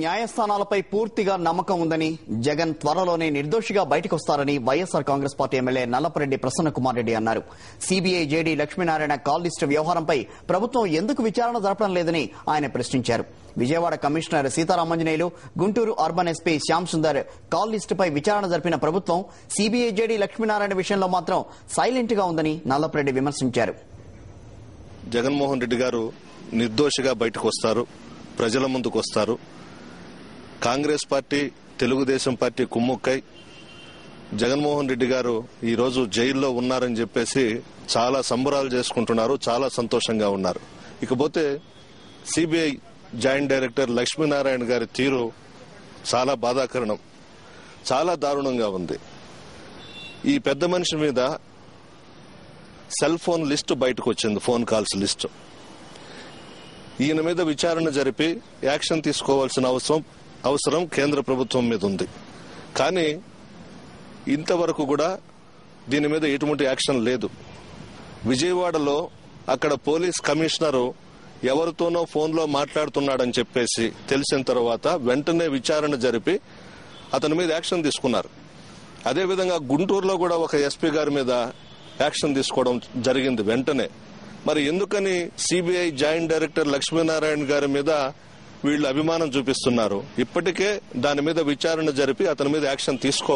న్యాయస్థానాలపై పూర్తిగా నమ్మకం ఉందని, జగన్ త్వరలోనే నిర్దోషిగా బయటకొస్తారని YSR Congress party MLA Nallapareddy Prasannakumar Reddy అన్నారు. CBI JD Lakshminarayana call list వ్యవహారంపై ప్రభుత్వం ఎందుకు విచారణ జరపడం లేదని ఆయన ప్రశ్నించారు. Vijayawada commissioner Seetharamanjaneyulu, Guntur urban SP Shyam Sundar call లిస్టుపై విచారణ జరిపిన ప్రభుత్వం సిబిఐ జేడీ లక్ష్మీనారాయణ విషయంలో మాత్రం సైలెంట్ గా ఉందని నల్లపరెడ్డి విమర్శించారు. జగన్మోహన్ రెడ్డి గారు నిర్దోషిగా బయటకు వస్తారు, ప్రజల ముందుకు వస్తారు. కాంగ్రెస్ పార్టీ, తెలుగుదేశం పార్టీ కుమ్ముక్కై జగన్మోహన్ రెడ్డి గారు ఈ రోజు జైల్లో ఉన్నారని చెప్పేసి చాలా సంబరాలు చేసుకుంటున్నారు, చాలా సంతోషంగా ఉన్నారు. ఇకపోతే సిబిఐ జాయింట్ డైరెక్టర్ లక్ష్మీనారాయణ గారి తీరు చాలా బాధాకరణం, చాలా దారుణంగా ఉంది. ఈ పెద్ద మనిషి మీద సెల్ ఫోన్ లిస్టు బయటకు వచ్చింది, ఫోన్ కాల్స్ లిస్టు. ఈయన మీద విచారణ జరిపి యాక్షన్ తీసుకోవాల్సిన అవసరం కేంద్ర ప్రభుత్వం మీద ఉంది. కానీ ఇంతవరకు కూడా దీని మీద ఎటువంటి యాక్షన్ లేదు. విజయవాడలో అక్కడ పోలీస్ కమిషనరు ఎవరితోనో ఫోన్లో మాట్లాడుతున్నాడని చెప్పేసి తెలిసిన తర్వాత వెంటనే విచారణ జరిపి అతని మీద యాక్షన్ తీసుకున్నారు. అదేవిధంగా గుంటూరులో కూడా ఒక ఎస్పీ గారి మీద యాక్షన్ తీసుకోవడం జరిగింది వెంటనే. మరి ఎందుకని సిబిఐ జాయింట్ డైరెక్టర్ లక్ష్మీనారాయణ గారి మీద వీళ్లు అభిమానం చూపిస్తున్నారు? ఇప్పటికే దాని మీద విచారణ జరిపి అతని మీద యాక్షన్ తీసుకో